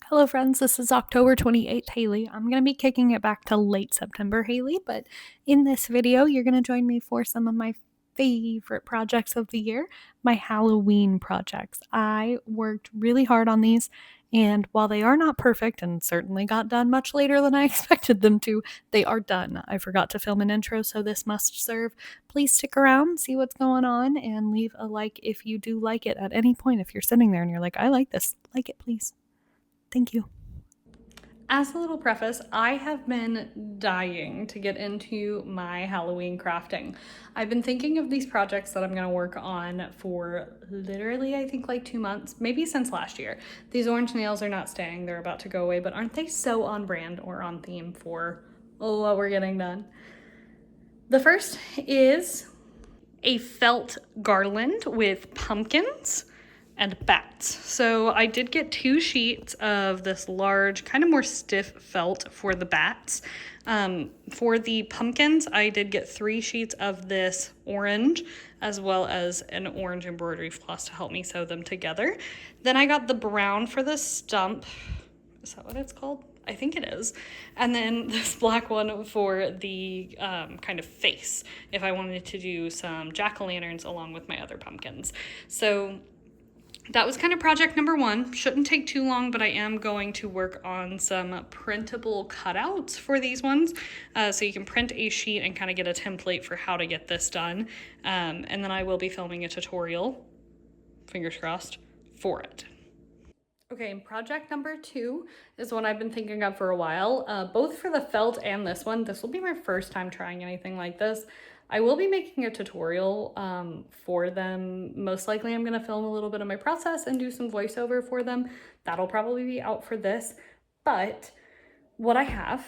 Hello friends, this is October 28th, Haley. I'm going to be kicking it back to late September, Haley, but in this video, you're going to join me for some of my favorite projects of the year, my Halloween projects. I worked really hard on these, and while they are not perfect and certainly got done much later than I expected them to, they are done. I forgot to film an intro, so this must serve. Please stick around, see what's going on, and leave a like if you do like it at any point. If you're sitting there and you're like, I like this, like it, please. Thank you. As a little preface, I have been dying to get into my Halloween crafting. I've been thinking of these projects that I'm going to work on for literally, I think like 2 months, maybe since last year. These orange nails are not staying, they're about to go away, but aren't they so on brand or on theme for what we're getting done? The first is a felt garland with pumpkins and bats. So I did get 2 sheets of this large, kind of more stiff felt for the bats. For the pumpkins, I did get 3 sheets of this orange, as well as an orange embroidery floss to help me sew them together. Then I got the brown for the stump. Is that what it's called? I think it is. And then this black one for the kind of face, if I wanted to do some jack-o'-lanterns along with my other pumpkins. So that was kind of project number 1. Shouldn't take too long, but I am going to work on some printable cutouts for these ones. So you can print a sheet and kind of get a template for how to get this done. And then I will be filming a tutorial, fingers crossed, for it. Okay, project number 2 is one I've been thinking of for a while, both for the felt and this one. This will be my first time trying anything like this. I will be making a tutorial for them. Most likely I'm gonna film a little bit of my process and do some voiceover for them. That'll probably be out for this, but what I have,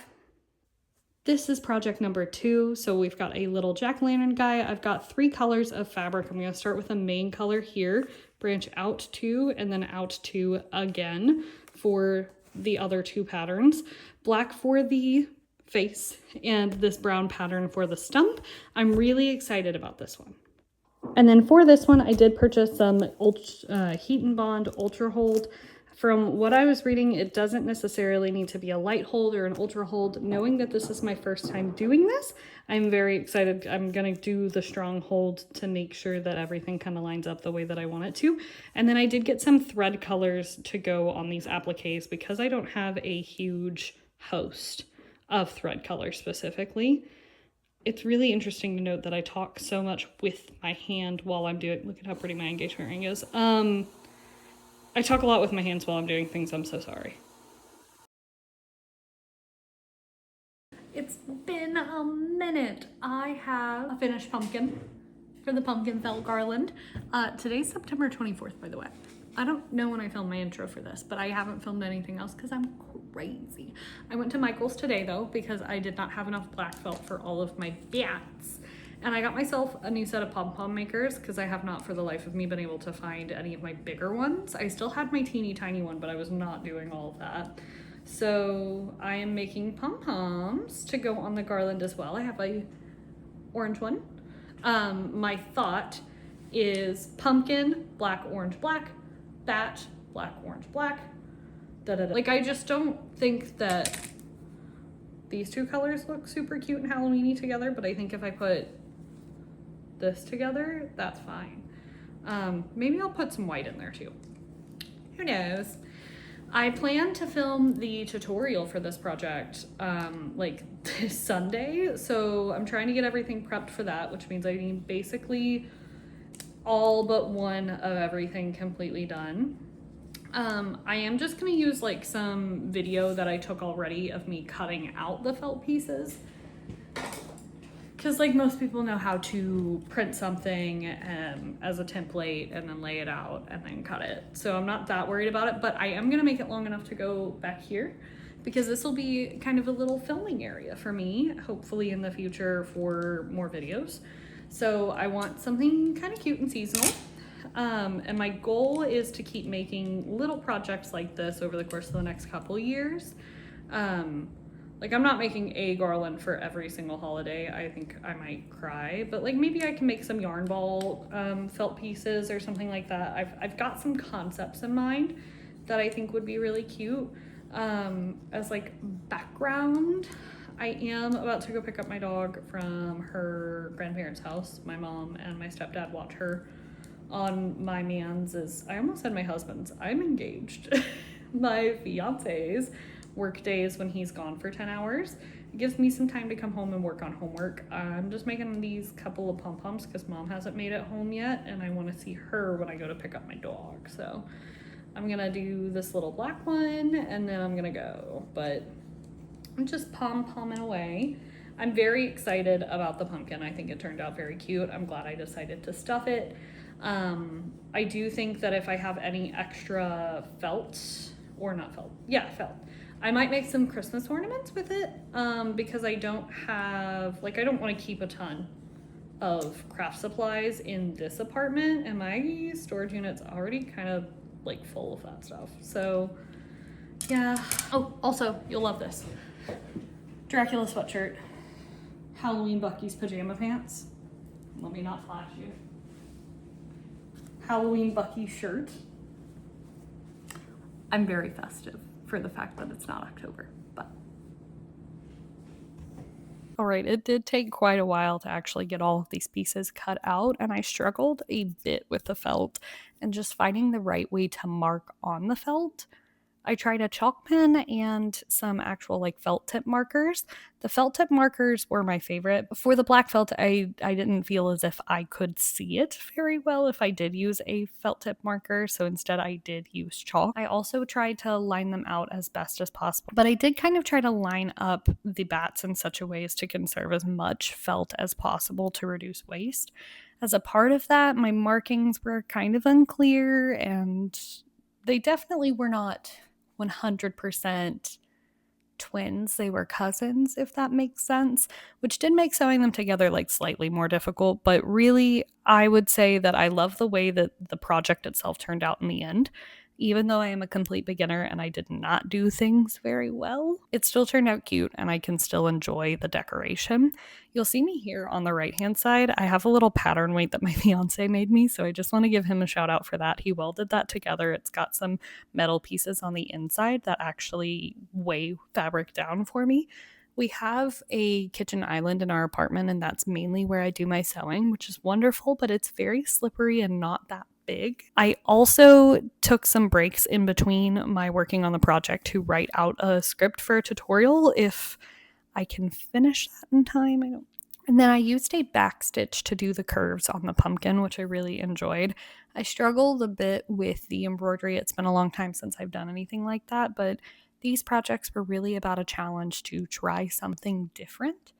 this is project number 2. So we've got a little jack-o'-lantern guy. I've got 3 colors of fabric. I'm gonna start with a main color here, branch out 2, and then out 2 again for the other 2 patterns. Black for the face and this brown pattern for the stump. I'm really excited about this one. And then for this one, I did purchase some Heat and Bond Ultra Hold. From what I was reading, it doesn't necessarily need to be a light hold or an ultra hold. Knowing that this is my first time doing this, I'm very excited. I'm gonna do the strong hold to make sure that everything kind of lines up the way that I want it to. And then I did get some thread colors to go on these appliques because I don't have a huge host of thread color specifically. It's really interesting to note that I talk so much with my hand while I'm doing, look at how pretty my engagement ring is. I talk a lot with my hands while I'm doing things. I'm so sorry. It's been a minute. I have a finished pumpkin for the pumpkin felt garland. Today's September 24th, by the way. I don't know when I filmed my intro for this, but I haven't filmed anything else because I'm crazy. I went to Michael's today though because I did not have enough black felt for all of my bats. And I got myself a new set of pom-pom makers because I have not for the life of me been able to find any of my bigger ones. I still had my teeny tiny one, but I was not doing all of that. So I am making pom-poms to go on the garland as well. I have a orange one. My thought is pumpkin, black, orange, black, bat, black, orange, black, da-da-da. Like, I just don't think that these 2 colors look super cute and Halloween-y together, but I think if I put this together, that's fine. Maybe I'll put some white in there too. Who knows? I plan to film the tutorial for this project like this Sunday, so I'm trying to get everything prepped for that, which means I need basically all but one of everything completely done. I am just gonna use like some video that I took already of me cutting out the felt pieces, because like most people know how to print something as a template and then lay it out and then cut it. So I'm not that worried about it, but I am gonna make it long enough to go back here because this will be kind of a little filming area for me, hopefully in the future for more videos. So I want something kind of cute and seasonal. And my goal is to keep making little projects like this over the course of the next couple years. Like, I'm not making a garland for every single holiday. I think I might cry, but like maybe I can make some yarn ball felt pieces or something like that. I've got some concepts in mind that I think would be really cute as like background. I am about to go pick up my dog from her grandparents' house. My mom and my stepdad watch her on my I almost said my husband's, I'm engaged. My fiance's work days when he's gone for 10 hours. It gives me some time to come home and work on homework. I'm just making these couple of pom-poms because mom hasn't made it home yet, and I want to see her when I go to pick up my dog. So I'm gonna do this little black one and then I'm gonna go, but I'm just pom-pomming away. I'm very excited about the pumpkin. I think it turned out very cute. I'm glad I decided to stuff it. I do think that if I have any extra felt, or not felt, yeah, felt, I might make some Christmas ornaments with it, because I don't have, like, I don't want to keep a ton of craft supplies in this apartment, and my storage unit's already kind of like full of that stuff. So yeah. Oh, also, you'll love this. Dracula sweatshirt, Halloween Bucky's pajama pants. Let me not flash you. Halloween Bucky shirt. I'm very festive for the fact that it's not October, but. All right, it did take quite a while to actually get all of these pieces cut out, and I struggled a bit with the felt and just finding the right way to mark on the felt. I tried a chalk pen and some actual like felt tip markers. The felt tip markers were my favorite. For the black felt, I didn't feel as if I could see it very well if I did use a felt tip marker, so instead I did use chalk. I also tried to line them out as best as possible, but I did kind of try to line up the bats in such a way as to conserve as much felt as possible to reduce waste. As a part of that, my markings were kind of unclear, and they definitely were not 100% twins. They were cousins, if that makes sense, which did make sewing them together like slightly more difficult. But really, I would say that I love the way that the project itself turned out in the end. Even though I am a complete beginner and I did not do things very well, it still turned out cute and I can still enjoy the decoration. You'll see me here on the right hand side. I have a little pattern weight that my fiance made me, so I just want to give him a shout out for that. He welded that together. It's got some metal pieces on the inside that actually weigh fabric down for me. We have a kitchen island in our apartment, and that's mainly where I do my sewing, which is wonderful, but it's very slippery and not that big. I also took some breaks in between my working on the project to write out a script for a tutorial if I can finish that in time. And then I used a backstitch to do the curves on the pumpkin, which I really enjoyed. I struggled a bit with the embroidery. It's been a long time since I've done anything like that, but these projects were really about a challenge to try something different.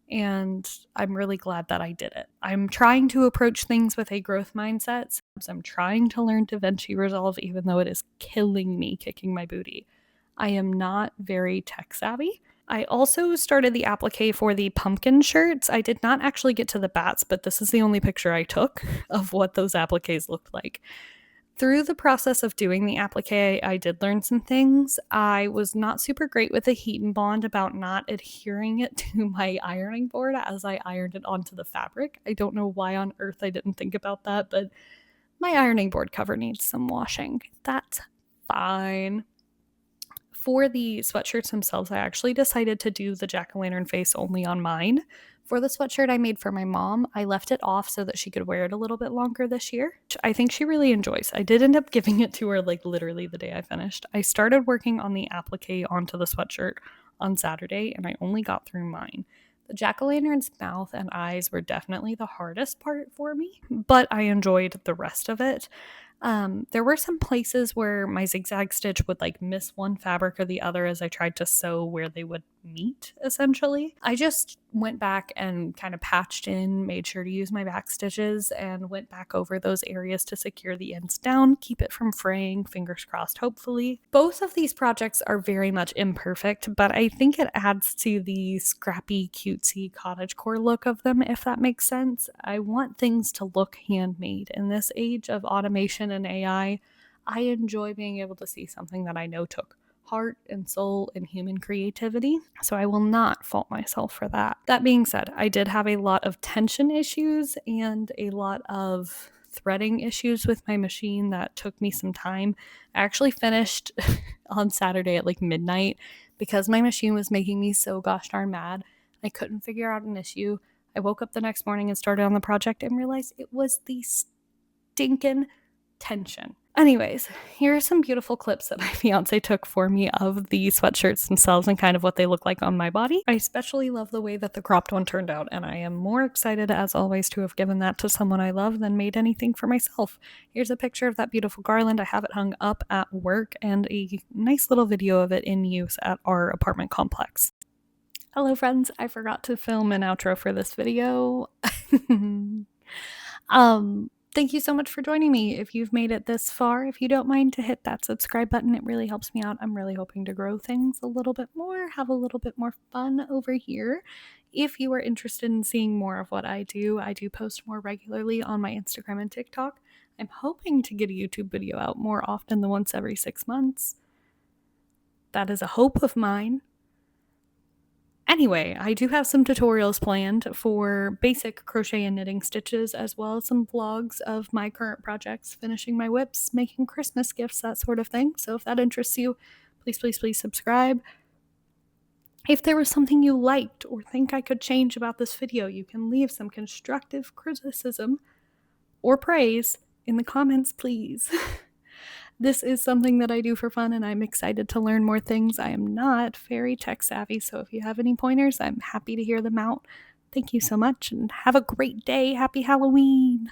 And I'm really glad that I did it. I'm trying to approach things with a growth mindset. So I'm trying to learn DaVinci Resolve, even though it is killing me, kicking my booty. I am not very tech savvy. I also started the applique for the pumpkin shirts. I did not actually get to the bats, but this is the only picture I took of what those appliques looked like. Through the process of doing the applique, I did learn some things. I was not super great with the heat and bond about not adhering it to my ironing board as I ironed it onto the fabric. I don't know why on earth I didn't think about that, but my ironing board cover needs some washing. That's fine. For the sweatshirts themselves, I actually decided to do the jack-o'-lantern face only on mine. For the sweatshirt I made for my mom, I left it off so that she could wear it a little bit longer this year, which I think she really enjoys. I did end up giving it to her like literally the day I finished. I started working on the applique onto the sweatshirt on Saturday, and I only got through mine. The jack-o'-lantern's mouth and eyes were definitely the hardest part for me, but I enjoyed the rest of it. There were some places where my zigzag stitch would like miss one fabric or the other as I tried to sew where they would meet, essentially. I just went back and kind of patched in, made sure to use my back stitches, and went back over those areas to secure the ends down, keep it from fraying, fingers crossed, hopefully. Both of these projects are very much imperfect, but I think it adds to the scrappy, cutesy cottagecore look of them, if that makes sense. I want things to look handmade. In this age of automation and AI, I enjoy being able to see something that I know took heart and soul and human creativity, so I will not fault myself for that. That being said, I did have a lot of tension issues and a lot of threading issues with my machine that took me some time. I actually finished on Saturday at like midnight because my machine was making me so gosh darn mad. I couldn't figure out an issue. I woke up the next morning and started on the project and realized it was the stinking tension. Anyways, here are some beautiful clips that my fiance took for me of the sweatshirts themselves and kind of what they look like on my body. I especially love the way that the cropped one turned out, and I am more excited as always to have given that to someone I love than made anything for myself. Here's a picture of that beautiful garland. I have it hung up at work and a nice little video of it in use at our apartment complex. Hello friends, I forgot to film an outro for this video. Thank you so much for joining me. If you've made it this far, if you don't mind to hit that subscribe button, it really helps me out. I'm really hoping to grow things a little bit more, have a little bit more fun over here. If you are interested in seeing more of what I do post more regularly on my Instagram and TikTok. I'm hoping to get a YouTube video out more often than once every 6 months. That is a hope of mine. Anyway, I do have some tutorials planned for basic crochet and knitting stitches, as well as some vlogs of my current projects, finishing my whips, making Christmas gifts, that sort of thing. So if that interests you, please subscribe. If there was something you liked or think I could change about this video, you can leave some constructive criticism or praise in the comments, please. This is something that I do for fun, and I'm excited to learn more things. I am not very tech savvy, so if you have any pointers, I'm happy to hear them out. Thank you so much, and have a great day. Happy Halloween!